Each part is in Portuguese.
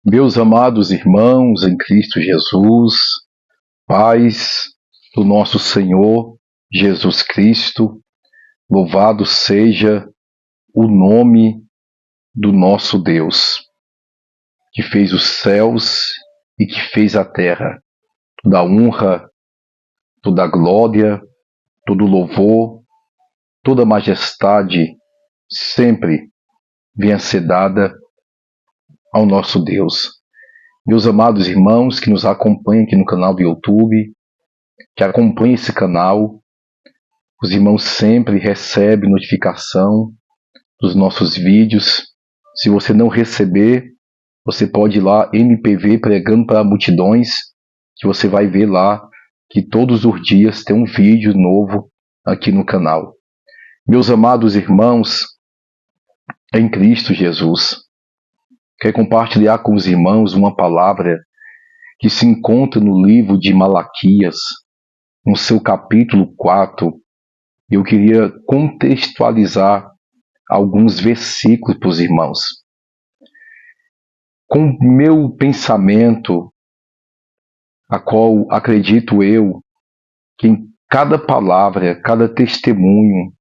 Meus amados irmãos em Cristo Jesus, paz do nosso Senhor Jesus Cristo, louvado seja o nome do nosso Deus, que fez os céus e que fez a terra. Toda honra, toda glória, todo louvor, toda majestade sempre venha ser dada ao nosso Deus. Meus amados irmãos que nos acompanham aqui no canal do YouTube, que acompanham esse canal, os irmãos sempre recebem notificação dos nossos vídeos. Se você não receber, você pode ir lá, MPV Pregando para Multidões, que você vai ver lá que todos os dias tem um vídeo novo aqui no canal. Meus amados irmãos em Cristo Jesus, quero compartilhar com os irmãos uma palavra que se encontra no livro de Malaquias, no seu capítulo 4. Eu queria contextualizar alguns versículos para os irmãos. Com meu pensamento, a qual acredito eu, que em cada palavra, cada testemunho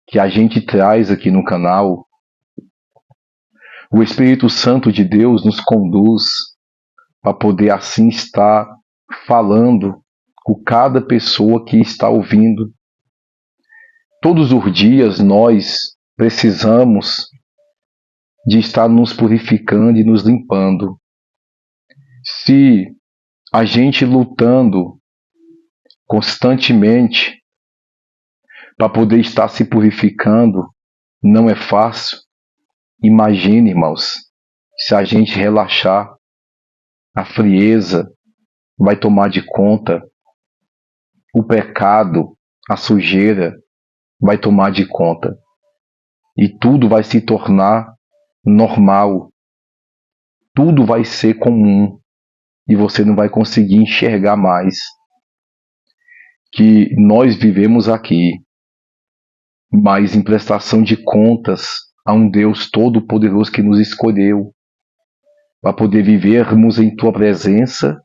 que a gente traz aqui no canal, o Espírito Santo de Deus nos conduz para poder assim estar falando com cada pessoa que está ouvindo. Todos os dias nós precisamos de estar nos purificando e nos limpando. Se a gente lutando constantemente para poder estar se purificando não é fácil, imagine, irmãos, se a gente relaxar, a frieza vai tomar de conta, o pecado, a sujeira vai tomar de conta e tudo vai se tornar normal, tudo vai ser comum e você não vai conseguir enxergar mais que nós vivemos aqui, mas em prestação de contas a um Deus todo-poderoso que nos escolheu para poder vivermos em tua presença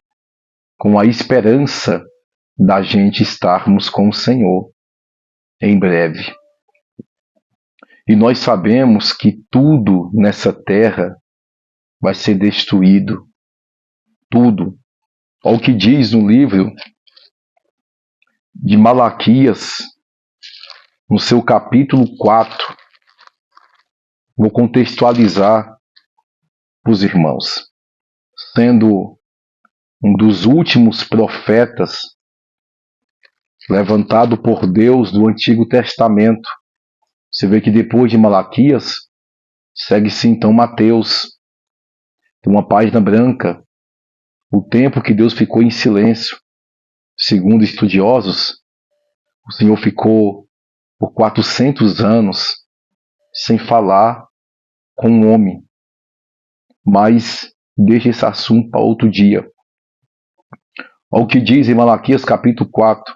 com a esperança da gente estarmos com o Senhor em breve. E nós sabemos que tudo nessa terra vai ser destruído. Tudo. Olha o que diz no livro de Malaquias, no seu capítulo 4. Vou contextualizar para os irmãos. Sendo um dos últimos profetas levantado por Deus do Antigo Testamento. Você vê que depois de Malaquias, segue-se então Mateus. Tem uma página branca. O tempo que Deus ficou em silêncio. Segundo estudiosos, o Senhor ficou por 400 anos sem falar com um homem. Mas deixa esse assunto para outro dia. Olha o que diz em Malaquias capítulo 4.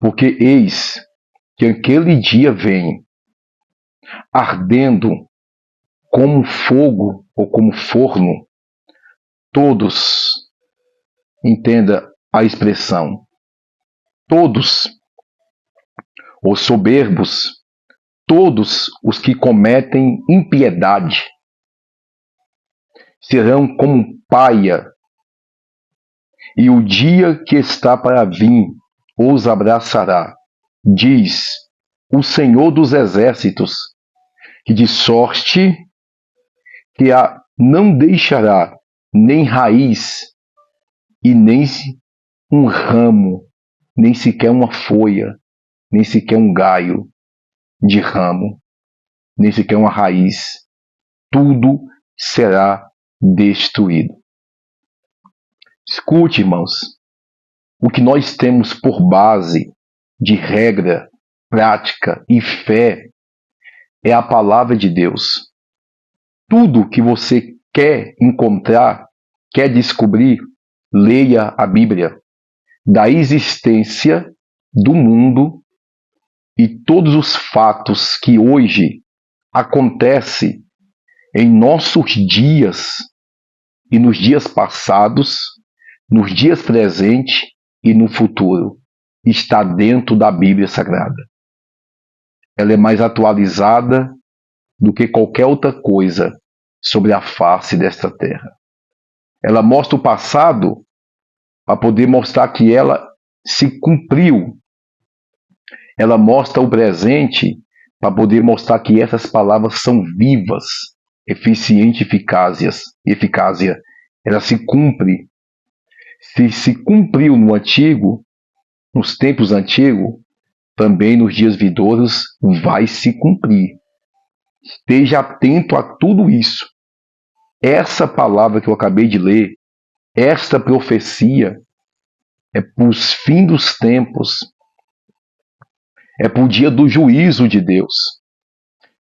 Porque eis que aquele dia vem, ardendo como fogo ou como forno, todos, entenda a expressão, todos os soberbos, todos os que cometem impiedade, serão como paia, e o dia que está para vir os abraçará, diz o Senhor dos Exércitos, que de sorte que a não deixará nem raiz e nem um ramo, nem sequer uma folha, nem sequer um galho de ramo, nem sequer uma raiz. Tudo será destruído. Escute, irmãos, o que nós temos por base de regra, prática e fé é a palavra de Deus. Tudo que você quer encontrar, quer descobrir, leia a Bíblia. Da existência do mundo e todos os fatos que hoje acontecem em nossos dias, e nos dias passados, nos dias presentes e no futuro. Está dentro da Bíblia Sagrada. Ela é mais atualizada do que qualquer outra coisa sobre a face desta terra. Ela mostra o passado para poder mostrar que ela se cumpriu. Ela mostra o presente para poder mostrar que essas palavras são vivas, eficientes e eficácia. Ela se cumpre. Se cumpriu no antigo, nos tempos antigos, também nos dias vindouros vai se cumprir. Esteja atento a tudo isso. Essa palavra que eu acabei de ler, esta profecia, é para os fins dos tempos. É para o dia do juízo de Deus,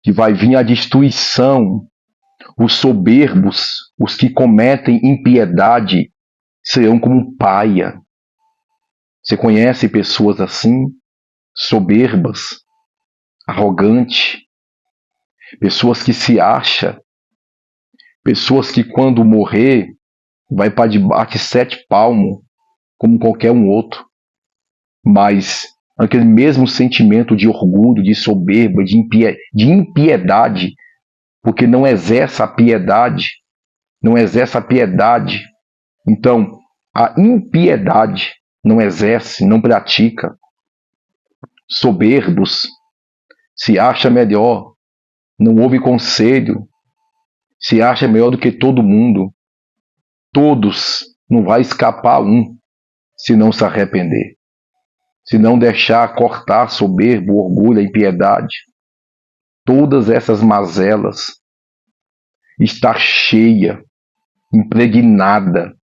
que vai vir a destruição. Os soberbos, os que cometem impiedade, serão como paia. Você conhece pessoas assim? Soberbas, arrogantes, pessoas que se acham, pessoas que quando morrer vai para debaixo de 7 palmos, como qualquer um outro, mas aquele mesmo sentimento de orgulho, de soberba, de impiedade, porque não exerce a piedade, então a impiedade não exerce, não pratica. Soberbos, se acha melhor, não ouve conselho, se acha melhor do que todo mundo. Todos, não vai escapar um, se não se arrepender. Se não deixar cortar soberbo, orgulho, a impiedade. Todas essas mazelas está cheia, impregnada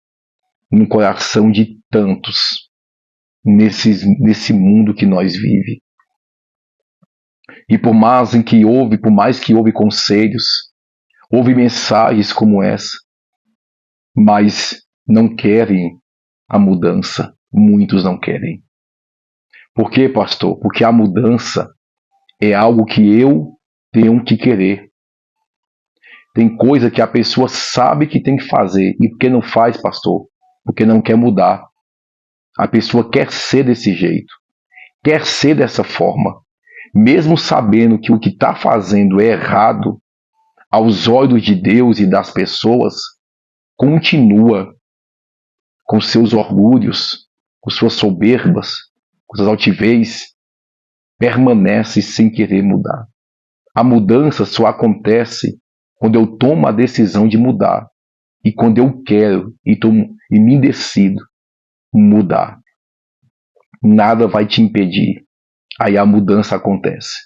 no coração de tantos nesse mundo que nós vivemos. E por mais que houve conselhos, houve mensagens como essa, mas não querem a mudança. Muitos não querem. Por quê, pastor? Porque a mudança é algo que eu tenho que querer. Tem coisa que a pessoa sabe que tem que fazer. E por que não faz, pastor? Porque não quer mudar. A pessoa quer ser desse jeito. Quer ser dessa forma. Mesmo sabendo que o que está fazendo é errado, aos olhos de Deus e das pessoas, continua com seus orgulhos, com suas soberbas, com suas altivez, permanece sem querer mudar. A mudança só acontece quando eu tomo a decisão de mudar e quando eu quero e me decido mudar. Nada vai te impedir. Aí a mudança acontece.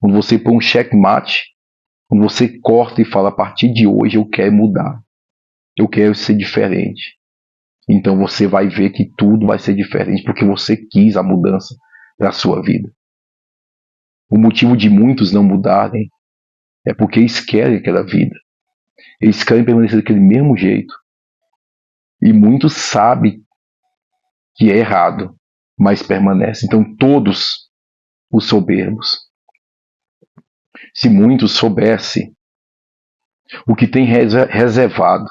Quando você põe um checkmate, quando você corta e fala, a partir de hoje eu quero mudar. Eu quero ser diferente. Então você vai ver que tudo vai ser diferente porque você quis a mudança para a sua vida. O motivo de muitos não mudarem é porque eles querem aquela vida. Eles querem permanecer daquele mesmo jeito. E muitos sabem que é errado, mas permanecem. Então todos os soberbos. Se muitos soubessem o que tem reservado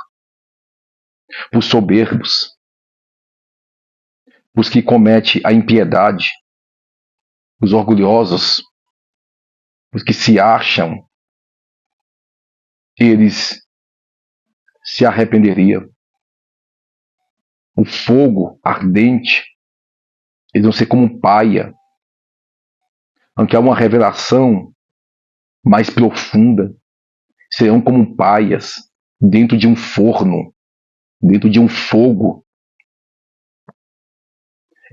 os soberbos, os que cometem a impiedade, os orgulhosos, os que se acham, eles se arrependeriam. O fogo ardente, eles vão ser como paia. Aunque há uma revelação mais profunda, serão como paias dentro de um forno, dentro de um fogo.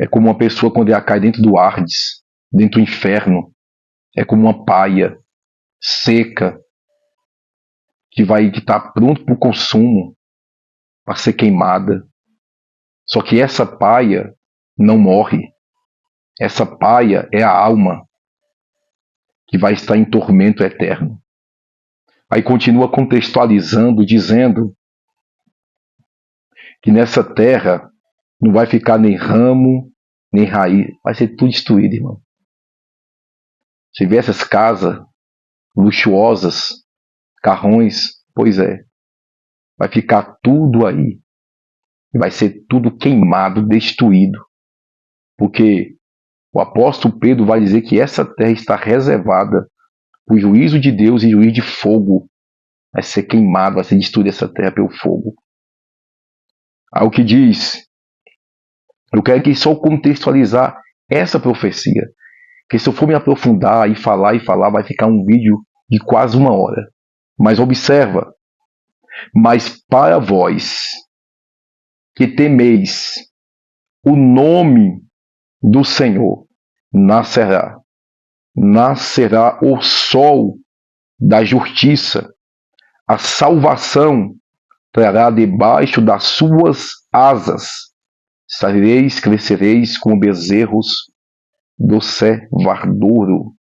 É como uma pessoa quando ela cai dentro do Hades, dentro do inferno. É como uma paia seca que está pronto para o consumo, para ser queimada. Só que essa paia não morre. Essa paia é a alma que vai estar em tormento eterno. Aí continua contextualizando, dizendo que nessa terra não vai ficar nem ramo, nem raiz, vai ser tudo destruído, irmão. Você vê essas casas luxuosas, carrões, pois é, vai ficar tudo aí. Vai ser tudo queimado, destruído. Porque o apóstolo Pedro vai dizer que essa terra está reservada para o juízo de Deus e juízo de fogo. Vai ser queimado, vai ser destruída essa terra pelo fogo. Aí o que diz? Eu quero aqui só contextualizar essa profecia. Porque se eu for me aprofundar e falar, vai ficar um vídeo de quase 1 hora. Mas observa. Mas para vós que temeis o nome do Senhor, nascerá o sol da justiça, a salvação trará debaixo das suas asas, saireis, crescereis como bezerros do cevadouro.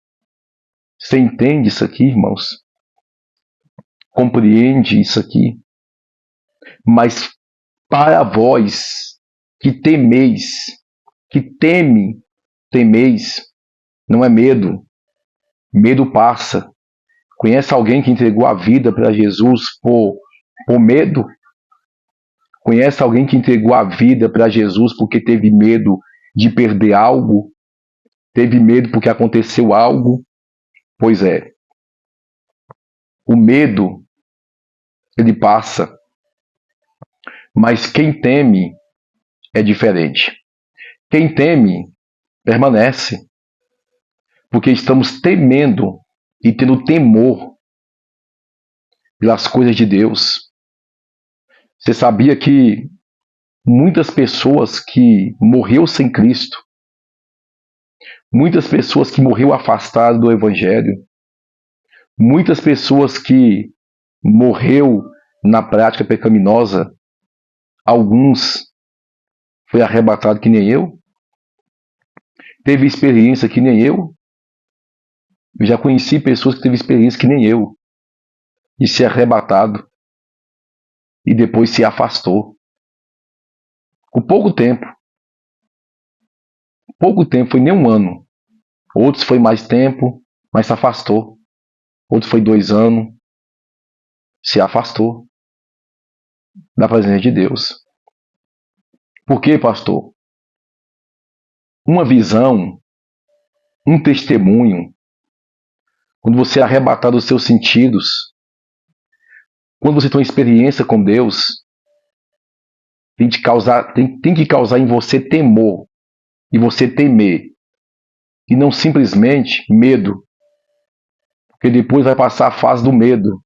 Você entende isso aqui, irmãos? Compreende isso aqui? Mas para vós que temeis, temeis, não é medo. Medo passa. Conhece alguém que entregou a vida para Jesus por medo? Conhece alguém que entregou a vida para Jesus porque teve medo de perder algo? Teve medo porque aconteceu algo? Pois é. O medo, ele passa. Mas quem teme é diferente. Quem teme permanece. Porque estamos temendo e tendo temor pelas coisas de Deus. Você sabia que muitas pessoas que morreu sem Cristo, muitas pessoas que morreu afastadas do Evangelho, muitas pessoas que morreu na prática pecaminosa, alguns foi arrebatado que nem eu, teve experiência que nem eu já conheci pessoas que teve experiência que nem eu, de ser arrebatado e depois se afastou. Com pouco tempo, foi nem 1 ano. Outros foi mais tempo, mas se afastou. Outros foi 2 anos, se afastou da presença de Deus. Por quê, pastor? Uma visão, um testemunho, quando você é arrebatado dos seus sentidos, quando você tem uma experiência com Deus, tem que causar em você temor e você temer. E não simplesmente medo. Porque depois vai passar a fase do medo.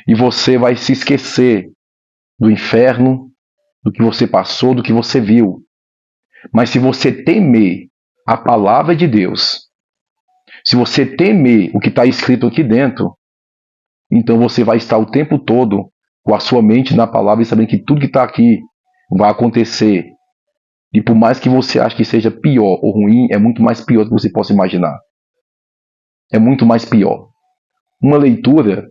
E você vai se esquecer do inferno, do que você passou, do que você viu. Mas se você temer a palavra de Deus, se você temer o que está escrito aqui dentro, então você vai estar o tempo todo com a sua mente na palavra e sabendo que tudo que está aqui vai acontecer. E por mais que você ache que seja pior ou ruim, é muito mais pior do que você possa imaginar. É muito mais pior. Uma leitura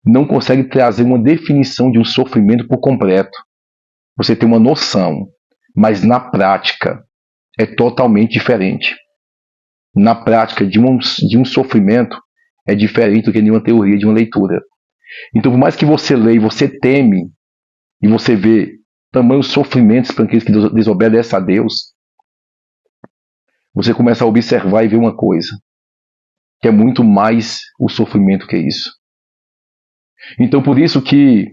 não consegue trazer uma definição de um sofrimento por completo. Você tem uma noção, mas na prática é totalmente diferente. Na prática de um sofrimento é diferente do que de uma teoria, de uma leitura. Então, por mais que você leia e você teme, e você vê tamanhos sofrimentos para aqueles que desobedecem a Deus, você começa a observar e ver uma coisa, que é muito mais o sofrimento que isso. Então, por isso que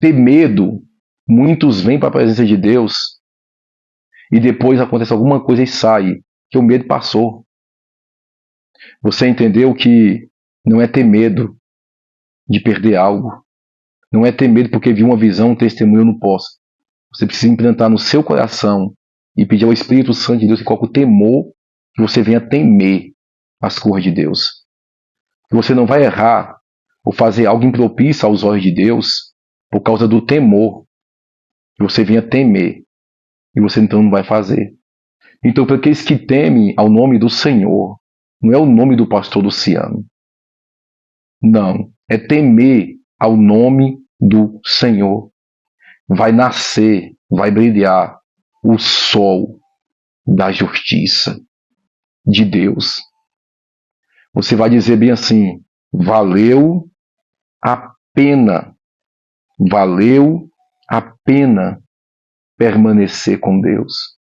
ter medo, muitos vêm para a presença de Deus e depois acontece alguma coisa e sai, que o medo passou. Você entendeu que não é ter medo de perder algo, não é ter medo porque viu uma visão, um testemunho, eu não posso. Você precisa implantar no seu coração e pedir ao Espírito Santo de Deus que coloque o temor, que você venha temer as coisas de Deus. Que você não vai errar ou fazer algo impropício aos olhos de Deus por causa do temor, que você venha temer e você então não vai fazer. Então, para aqueles que temem ao nome do Senhor, não é o nome do pastor Luciano. Não, é temer ao nome do Senhor. Vai nascer, vai brilhar o sol da justiça de Deus. Você vai dizer bem assim: valeu a pena, valeu a pena permanecer com Deus.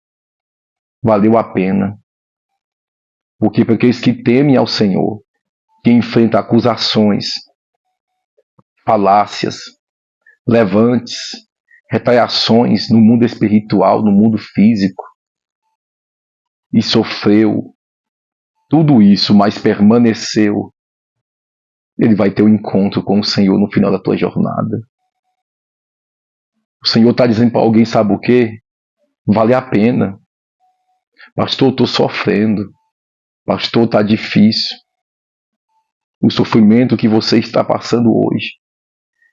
Valeu a pena. Porque para aqueles que temem ao Senhor, que enfrentam acusações, falácias, levantes, retaliações no mundo espiritual, no mundo físico, e sofreu tudo isso, mas permaneceu, ele vai ter um encontro com o Senhor no final da tua jornada. O Senhor está dizendo para alguém, sabe o quê? Vale a pena. Pastor, eu estou sofrendo. Pastor, está difícil. O sofrimento que você está passando hoje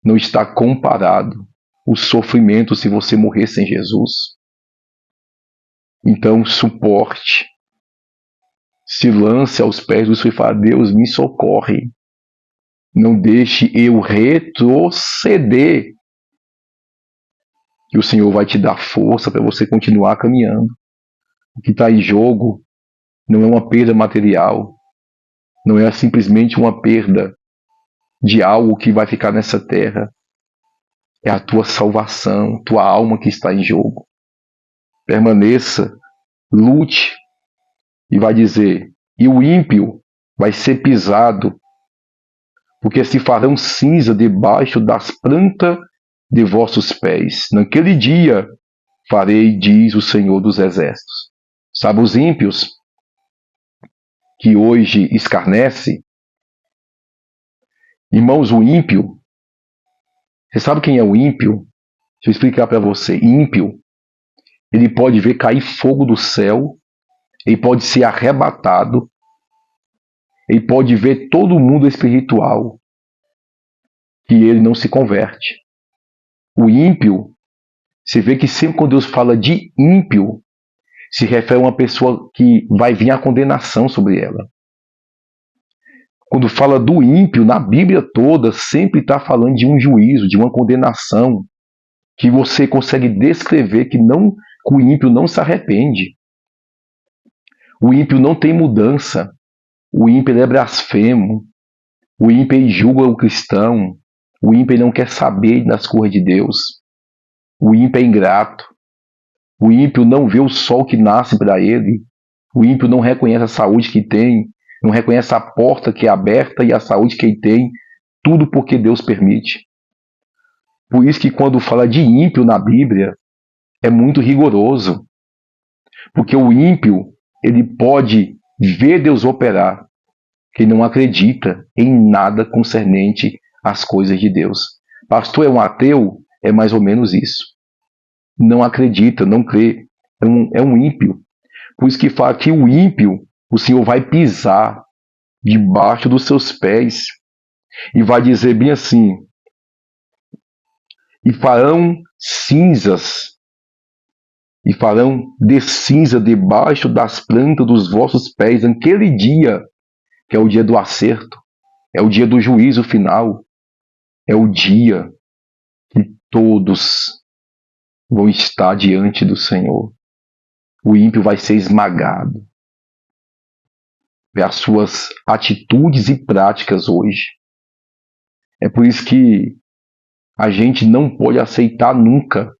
não está comparado ao sofrimento se você morrer sem Jesus. Então, suporte. Se lance aos pés do Senhor e fala, Deus, me socorre. Não deixe eu retroceder. E o Senhor vai te dar força para você continuar caminhando. O que está em jogo não é uma perda material. Não é simplesmente uma perda de algo que vai ficar nessa terra. É a tua salvação, tua alma que está em jogo. Permaneça, lute. E vai dizer, e o ímpio vai ser pisado, porque se farão cinza debaixo das plantas de vossos pés. Naquele dia farei, diz o Senhor dos Exércitos. Sabe os ímpios que hoje escarnece? Irmãos, o ímpio, você sabe quem é o ímpio? Deixa eu explicar para você. Ímpio, ele pode ver cair fogo do céu, ele pode ser arrebatado, ele pode ver todo o mundo espiritual e ele não se converte. O ímpio, você vê que sempre quando Deus fala de ímpio, se refere a uma pessoa que vai vir a condenação sobre ela. Quando fala do ímpio, na Bíblia toda, sempre está falando de um juízo, de uma condenação, que você consegue descrever que o ímpio não se arrepende. O ímpio não tem mudança. O ímpio é blasfemo. O ímpio julga o cristão. O ímpio não quer saber das coisas de Deus. O ímpio é ingrato. O ímpio não vê o sol que nasce para ele. O ímpio não reconhece a saúde que tem. Não reconhece a porta que é aberta e a saúde que ele tem. Tudo porque Deus permite. Por isso que quando fala de ímpio na Bíblia, é muito rigoroso. Porque o ímpio, ele pode ver Deus operar, que não acredita em nada concernente às coisas de Deus. Pastor é um ateu? É mais ou menos isso. Não acredita, não crê. É um ímpio. Por isso que fala que o ímpio, o Senhor vai pisar debaixo dos seus pés e vai dizer bem assim, e farão cinzas, e farão de cinza debaixo das plantas dos vossos pés, naquele dia, que é o dia do acerto, é o dia do juízo final, é o dia que todos vão estar diante do Senhor. O ímpio vai ser esmagado. Vê as suas atitudes e práticas hoje. É por isso que a gente não pode aceitar nunca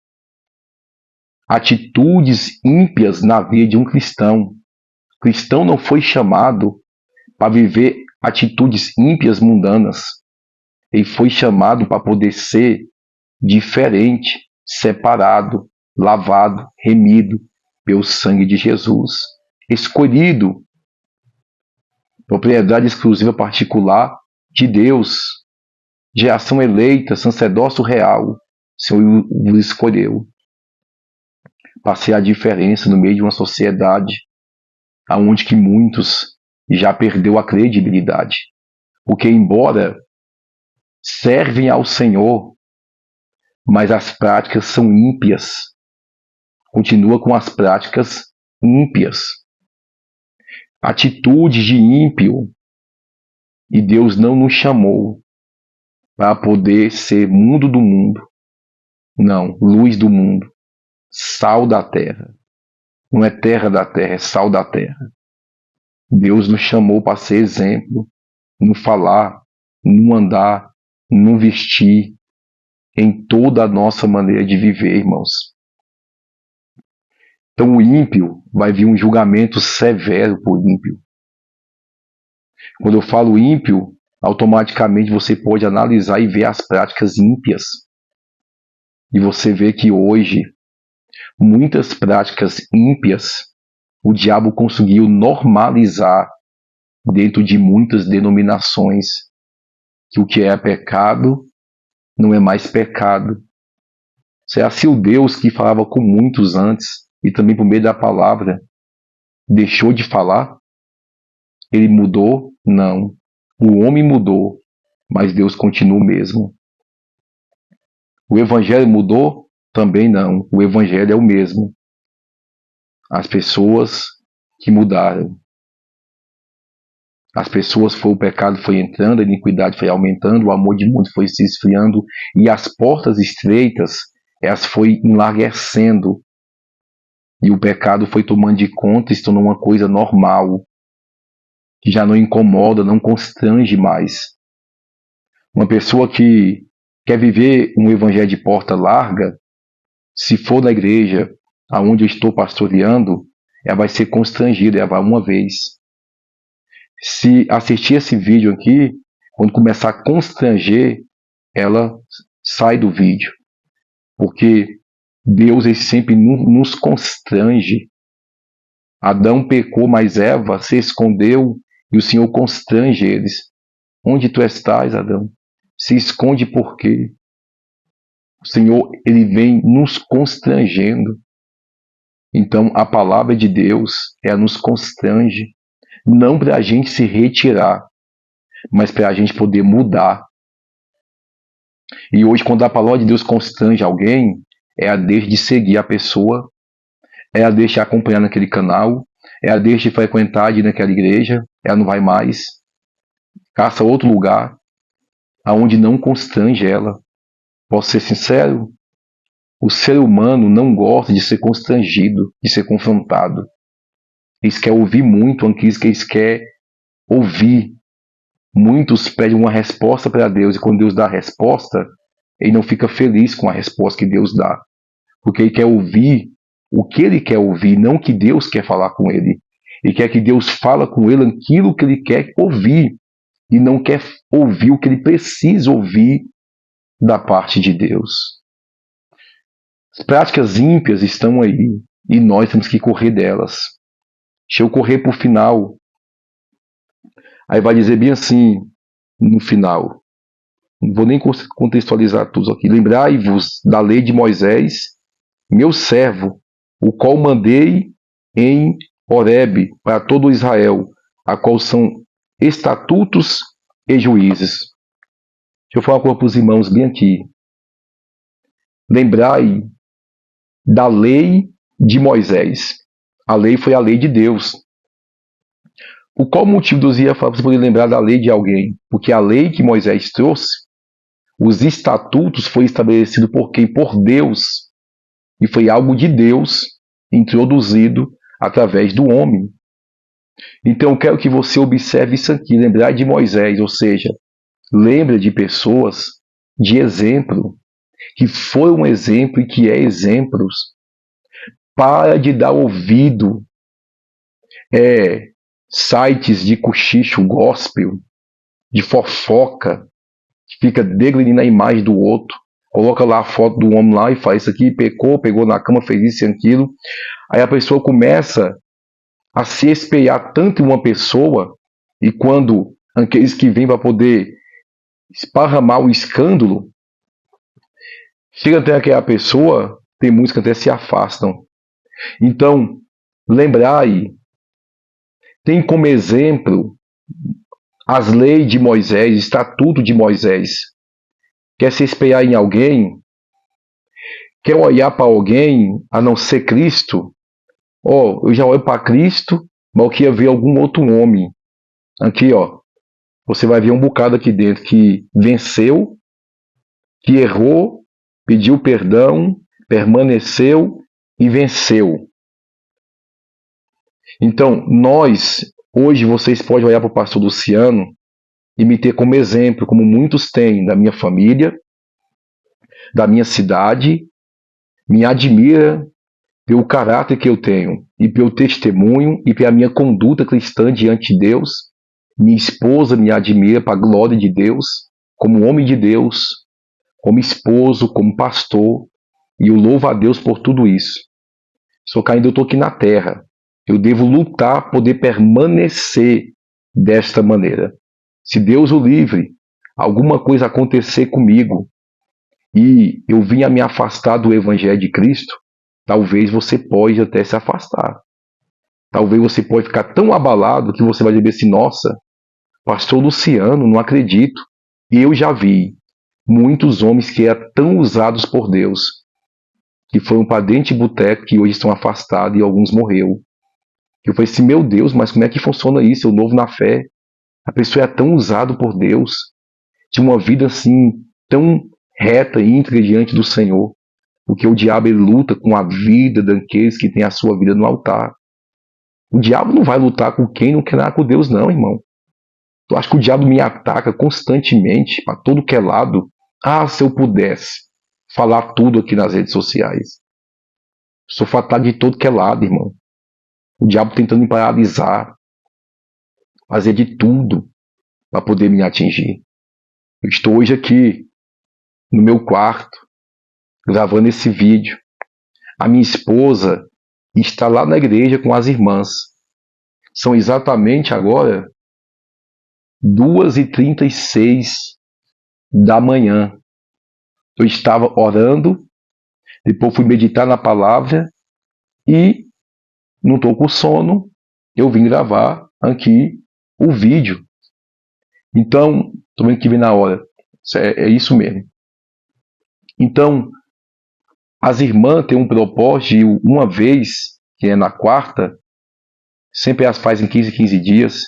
atitudes ímpias na vida de um cristão. O cristão não foi chamado para viver atitudes ímpias mundanas. Ele foi chamado para poder ser diferente, separado, lavado, remido pelo sangue de Jesus. Escolhido, propriedade exclusiva particular de Deus. Geração eleita, sacerdócio real, o Senhor vos escolheu para ser a diferença no meio de uma sociedade onde que muitos já perdeu a credibilidade. Porque embora servem ao Senhor, mas as práticas são ímpias. Continua com as práticas ímpias. Atitude de ímpio. E Deus não nos chamou para poder ser mundo do mundo. Não, luz do mundo. Sal da terra. Não é terra da terra, é sal da terra. Deus nos chamou para ser exemplo, no falar, no andar, não vestir em toda a nossa maneira de viver, irmãos. Então o ímpio, vai vir um julgamento severo por ímpio. Quando eu falo ímpio, automaticamente você pode analisar e ver as práticas ímpias. E você vê que hoje, muitas práticas ímpias, o diabo conseguiu normalizar dentro de muitas denominações, que o que é pecado não é mais pecado. Será se o Deus que falava com muitos antes, e também por meio da palavra, deixou de falar? Ele mudou? Não. O homem mudou, mas Deus continua o mesmo. O evangelho mudou? Também não. O evangelho é o mesmo. As pessoas que mudaram. As pessoas, o pecado foi entrando, a iniquidade foi aumentando, o amor de muitos foi se esfriando e as portas estreitas, elas foi enlarguecendo. E o pecado foi tomando de conta e se tornou uma coisa normal, que já não incomoda, não constrange mais. Uma pessoa que quer viver um evangelho de porta larga, se for na igreja aonde eu estou pastoreando, ela vai ser constrangida, ela vai uma vez. Se assistir esse vídeo aqui, quando começar a constranger, ela sai do vídeo. Porque Deus ele sempre nos constrange. Adão pecou, mas Eva se escondeu e o Senhor constrange eles. Onde tu estás, Adão? Se esconde por quê? O Senhor ele vem nos constrangendo. Então a palavra de Deus ela nos constrange. Não para a gente se retirar, mas para a gente poder mudar. E hoje, quando a palavra de Deus constrange alguém, é a deixa de seguir a pessoa, é a deixa de acompanhar naquele canal, é a deixa de frequentar de naquela igreja, ela não vai mais. Caça outro lugar, aonde não constrange ela. Posso ser sincero? O ser humano não gosta de ser constrangido, de ser confrontado. Eles querem ouvir muito aquilo que eles querem ouvir. Muitos pedem uma resposta para Deus e quando Deus dá a resposta, ele não fica feliz com a resposta que Deus dá. Porque ele quer ouvir o que ele quer ouvir, não o que Deus quer falar com ele. Ele quer que Deus fale com ele aquilo que ele quer ouvir e não quer ouvir o que ele precisa ouvir da parte de Deus. As práticas ímpias estão aí e nós temos que correr delas. Deixa eu correr para o final. Aí vai dizer bem assim, no final. Não vou nem contextualizar tudo aqui. Lembrai-vos da lei de Moisés, meu servo, o qual mandei em Horebe para todo Israel, a qual são estatutos e juízes. Deixa eu falar uma coisa para os irmãos bem aqui. Lembrai da lei de Moisés. A lei foi a lei de Deus. Por qual motivo Deus ia falar para você poder lembrar da lei de alguém? Porque a lei que Moisés trouxe, os estatutos, foi estabelecido por quem? Por Deus. E foi algo de Deus introduzido através do homem. Então eu quero que você observe isso aqui, lembrar de Moisés, ou seja, lembra de pessoas de exemplo, que foi um exemplo e que é exemplos. Para de dar ouvido sites de cochicho gospel, de fofoca, que fica degredindo a imagem do outro. Coloca lá a foto do homem lá e faz isso aqui, pecou, pegou na cama, fez isso e aquilo. Aí a pessoa começa a se espelhar tanto em uma pessoa, e quando aqueles que vêm para poder esparramar o escândalo, chega até aquela pessoa, tem muitos que até se afastam. Então, lembrai, tem como exemplo as leis de Moisés, estatuto de Moisés. Quer se espelhar em alguém? Quer olhar para alguém a não ser Cristo? Eu já olho para Cristo, mas eu queria ver algum outro homem. Aqui, você vai ver um bocado aqui dentro que venceu, que errou, pediu perdão, permaneceu e venceu. Então, hoje vocês podem olhar para o pastor Luciano e me ter como exemplo, como muitos têm, da minha família, da minha cidade, me admira pelo caráter que eu tenho e pelo testemunho e pela minha conduta cristã diante de Deus. Minha esposa me admira para a glória de Deus, como homem de Deus, como esposo, como pastor, e eu louvo a Deus por tudo isso. Só que ainda eu estou aqui na terra. Eu devo lutar para poder permanecer desta maneira. Se Deus o livre, alguma coisa acontecer comigo e eu vim a me afastar do Evangelho de Cristo, talvez você pode até se afastar. Talvez você pode ficar tão abalado que você vai dizer assim, nossa, pastor Luciano, não acredito. E eu já vi muitos homens que eram tão usados por Deus, que foram para dentro de boteco, que hoje estão afastados e alguns morreram. Eu falei assim, meu Deus, mas como é que funciona isso? Eu novo na fé. A pessoa é tão usada por Deus, tinha uma vida assim, tão reta e íntegra diante do Senhor. Porque o diabo ele luta com a vida daqueles que têm a sua vida no altar. O diabo não vai lutar com quem não quer nada com Deus, não, irmão. Eu acho que o diabo me ataca constantemente, para todo que é lado. Ah, se eu pudesse falar tudo aqui nas redes sociais. Sou fatado de todo que é lado, irmão. O diabo tentando me paralisar, fazer de tudo para poder me atingir. Eu estou hoje aqui, no meu quarto, gravando esse vídeo. A minha esposa está lá na igreja com as irmãs. São exatamente agora 2h36 da manhã. Eu estava orando, depois fui meditar na palavra e não estou com sono, eu vim gravar aqui o vídeo. Então, estou vendo que vem na hora. É isso mesmo. Então, as irmãs têm um propósito de uma vez, que é na quarta, sempre elas fazem 15 dias,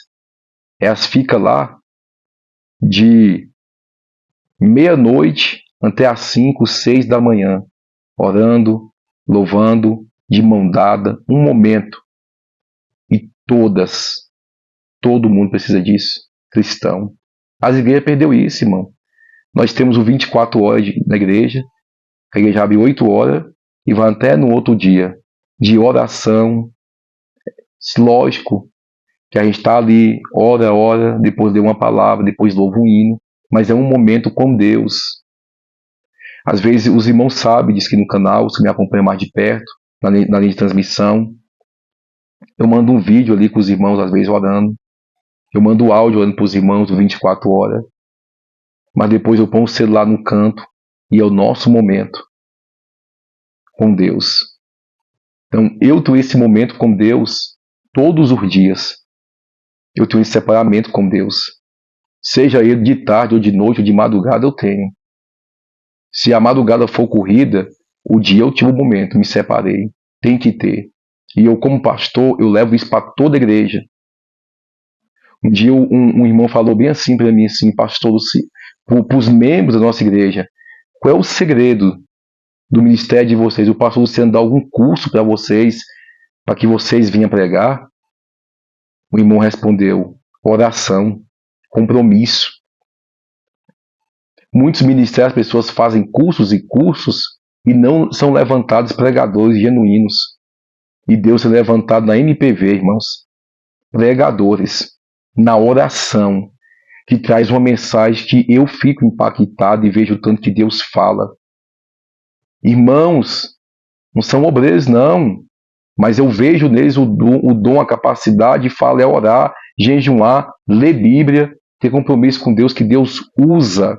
elas ficam lá de meia-noite até às 5, 6 da manhã, orando, louvando, de mão dada, um momento. E todo mundo precisa disso, cristão. As igrejas perdeu isso, irmão. Nós temos o 24 horas na igreja, a igreja abre 8 horas e vai até no outro dia, de oração. Lógico que a gente está ali, ora, depois lê uma palavra, depois louva um hino, mas é um momento com Deus. Às vezes os irmãos sabem, diz que no canal, se me acompanham mais de perto, na linha de transmissão, eu mando um vídeo ali com os irmãos, às vezes orando. Eu mando áudio orando para os irmãos 24 horas. Mas depois eu ponho o celular no canto e é o nosso momento com Deus. Então eu tenho esse momento com Deus todos os dias. Eu tenho esse separamento com Deus. Seja ele de tarde ou de noite ou de madrugada, eu tenho. Se a madrugada for corrida, o dia eu tive um momento, me separei. Tem que ter. E eu, como pastor, eu levo isso para toda a igreja. Um dia um irmão falou bem assim para mim, assim, pastor, para os membros da nossa igreja, qual é o segredo do ministério de vocês? O pastor Luciano dá algum curso para vocês, para que vocês venham pregar? O irmão respondeu, oração, compromisso. Muitos ministérios, as pessoas fazem cursos e cursos e não são levantados pregadores genuínos. E Deus é levantado na MPV, irmãos, pregadores, na oração, que traz uma mensagem que eu fico impactado e vejo o tanto que Deus fala. Irmãos, não são obreiros, não, mas eu vejo neles o dom, a capacidade, fala é orar, jejuar, ler Bíblia, ter compromisso com Deus, que Deus usa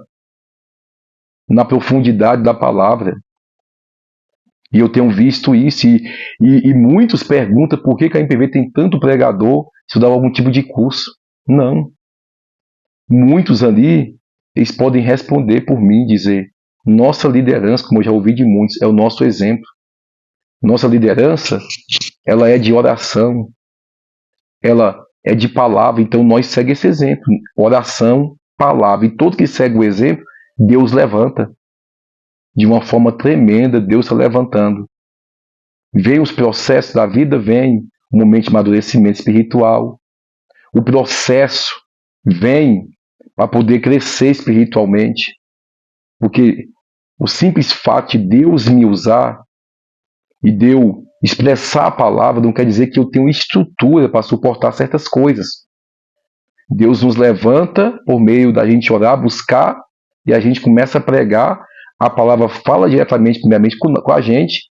na profundidade da palavra. E eu tenho visto isso, e muitos perguntam por que a MPV tem tanto pregador, se eu dava algum tipo de curso. Não. Muitos ali, eles podem responder por mim, dizer, nossa liderança, como eu já ouvi de muitos, é o nosso exemplo. Nossa liderança, ela é de oração, ela é de palavra, então nós seguimos esse exemplo. Oração, palavra, e todo que segue o exemplo, Deus levanta. De uma forma tremenda, Deus está levantando. Vem os processos da vida, vem o momento de amadurecimento espiritual. O processo vem para poder crescer espiritualmente. Porque o simples fato de Deus me usar e de eu expressar a palavra não quer dizer que eu tenho estrutura para suportar certas coisas. Deus nos levanta por meio da gente orar, buscar, e a gente começa a pregar, a palavra fala diretamente, primeiramente, com a gente,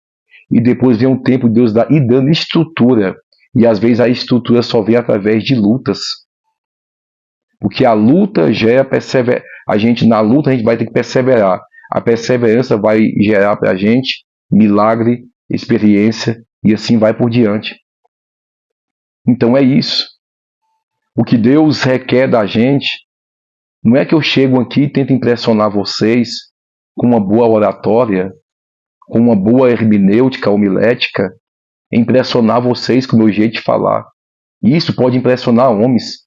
e depois vem um tempo Deus dando estrutura. E às vezes a estrutura só vem através de lutas. Porque a luta gera perseverança. A gente, na luta, a gente vai ter que perseverar. A perseverança vai gerar para a gente milagre, experiência, e assim vai por diante. Então é isso. O que Deus requer da gente não é que eu chego aqui e tento impressionar vocês com uma boa oratória, com uma boa hermenêutica homilética, impressionar vocês com o meu jeito de falar. Isso pode impressionar homens.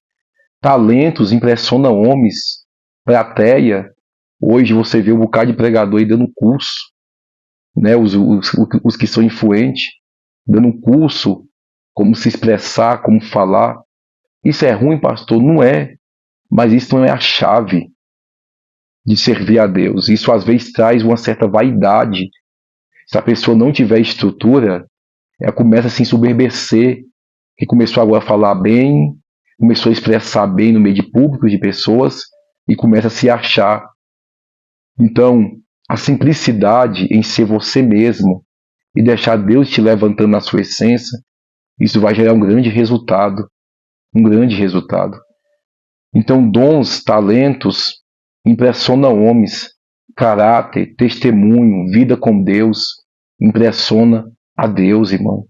Talentos impressionam homens. Plateia. Hoje você vê um bocado de pregador aí dando curso, né? Os que são influentes, dando um curso, como se expressar, como falar. Isso é ruim, pastor? Não é. Mas isso não é a chave de servir a Deus. Isso às vezes traz uma certa vaidade. Se a pessoa não tiver estrutura, ela começa a se ensoberbecer, que começou agora a falar bem, começou a expressar bem no meio de públicos, de pessoas, e começa a se achar. Então, a simplicidade em ser você mesmo e deixar Deus te levantando na sua essência, isso vai gerar um grande resultado. Um grande resultado. Então, dons, talentos, impressionam homens. Caráter, testemunho, vida com Deus, impressiona a Deus, irmão.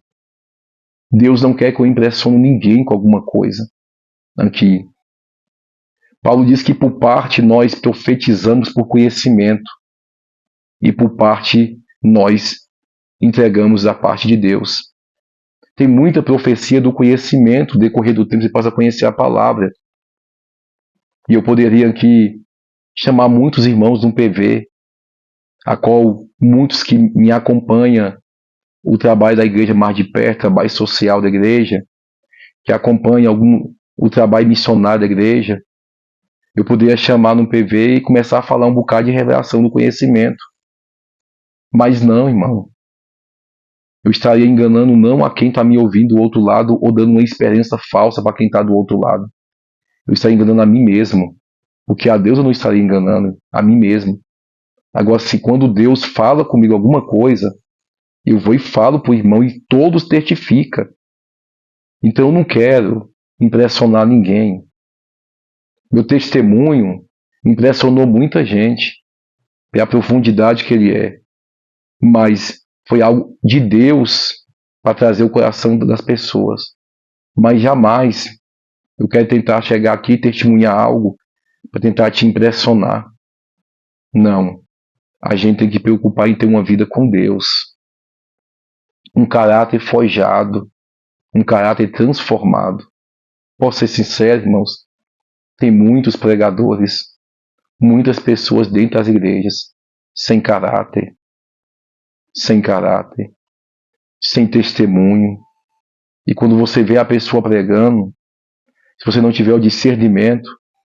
Deus não quer que eu impressione ninguém com alguma coisa. Aqui. Paulo diz que por parte nós profetizamos por conhecimento e por parte nós entregamos da parte de Deus. Tem muita profecia do conhecimento, no decorrer do tempo você passa a conhecer a palavra. E eu poderia aqui chamar muitos irmãos de um PV, a qual muitos que me acompanham o trabalho da igreja mais de perto, trabalho social da igreja, que acompanha o trabalho missionário da igreja, eu poderia chamar no PV e começar a falar um bocado de revelação do conhecimento. Mas não, irmão. Eu estaria enganando não a quem está me ouvindo do outro lado ou dando uma esperança falsa para quem está do outro lado. Eu estaria enganando a mim mesmo. Porque a Deus eu não estaria enganando, a mim mesmo. Agora, se quando Deus fala comigo alguma coisa, eu vou e falo para o irmão e todos testificam. Então eu não quero impressionar ninguém. Meu testemunho impressionou muita gente pela profundidade que ele é. Mas foi algo de Deus para trazer o coração das pessoas. Mas jamais eu quero tentar chegar aqui e testemunhar algo para tentar te impressionar. Não. A gente tem que preocupar em ter uma vida com Deus. Um caráter forjado. Um caráter transformado. Posso ser sincero, irmãos? Tem muitos pregadores, muitas pessoas dentro das igrejas sem caráter, sem testemunho. E quando você vê a pessoa pregando, se você não tiver o discernimento,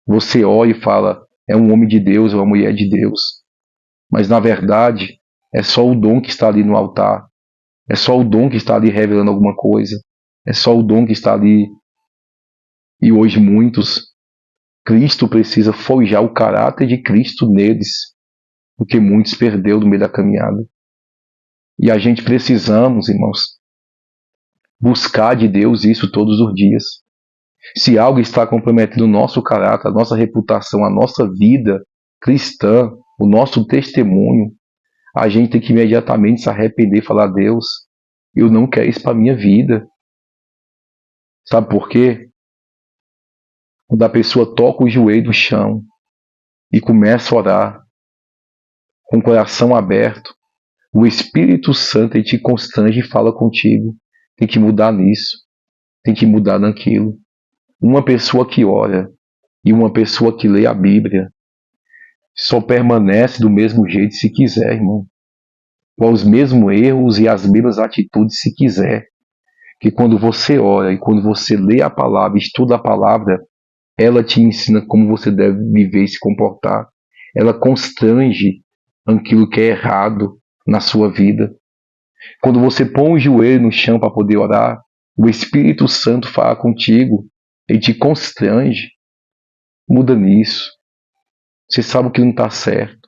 você olha e fala, é um homem de Deus, é uma mulher de Deus. Mas na verdade, é só o dom que está ali no altar. É só o dom que está ali revelando alguma coisa. É só o dom que está ali. E hoje Cristo precisa forjar o caráter de Cristo neles, porque muitos perdeu no meio da caminhada. E a gente precisamos, irmãos, buscar de Deus isso todos os dias. Se algo está comprometendo o nosso caráter, a nossa reputação, a nossa vida cristã, o nosso testemunho, a gente tem que imediatamente se arrepender e falar, Deus, eu não quero isso para a minha vida. Sabe por quê? Quando a pessoa toca o joelho no chão e começa a orar com o coração aberto, o Espírito Santo ele te constrange e fala contigo. Tem que mudar nisso, tem que mudar naquilo. Uma pessoa que ora e uma pessoa que lê a Bíblia só permanece do mesmo jeito se quiser, irmão. Com os mesmos erros e as mesmas atitudes se quiser. Que quando você ora e quando você lê a palavra, estuda a palavra, ela te ensina como você deve viver e se comportar. Ela constrange aquilo que é errado na sua vida. Quando você põe o joelho no chão para poder orar, o Espírito Santo fala contigo, ele te constrange. Muda nisso. Você sabe o que não está certo.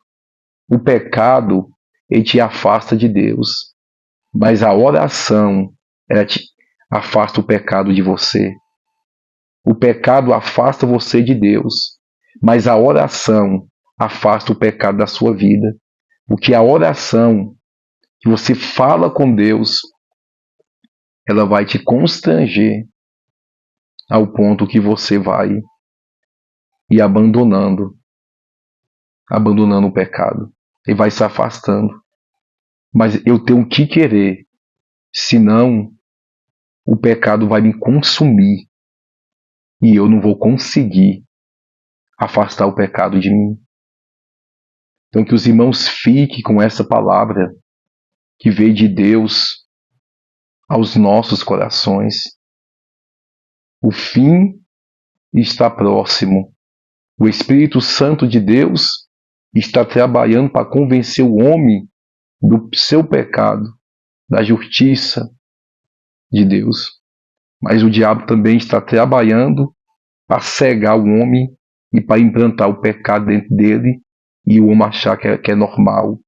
O pecado, ele te afasta de Deus. Mas a oração, ela te afasta o pecado de você. O pecado afasta você de Deus. Mas a oração afasta o pecado da sua vida. Porque a oração que você fala com Deus, ela vai te constranger ao ponto que você vai ir abandonando o pecado. E vai se afastando. Mas eu tenho que querer, senão o pecado vai me consumir e eu não vou conseguir afastar o pecado de mim. Então que os irmãos fiquem com essa palavra que veio de Deus aos nossos corações. O fim está próximo. O Espírito Santo de Deus está trabalhando para convencer o homem do seu pecado, da justiça de Deus. Mas o diabo também está trabalhando para cegar o homem e para implantar o pecado dentro dele e o homem achar que é normal.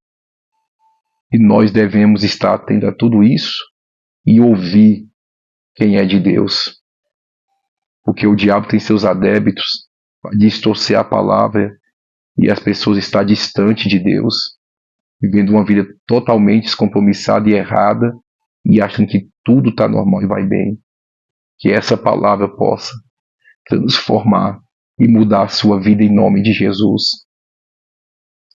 E nós devemos estar atentos a tudo isso e ouvir quem é de Deus. Porque o diabo tem seus adébitos para distorcer a palavra e as pessoas estão distantes de Deus, vivendo uma vida totalmente descompromissada e errada e achando que tudo está normal e vai bem. Que essa palavra possa transformar e mudar a sua vida em nome de Jesus.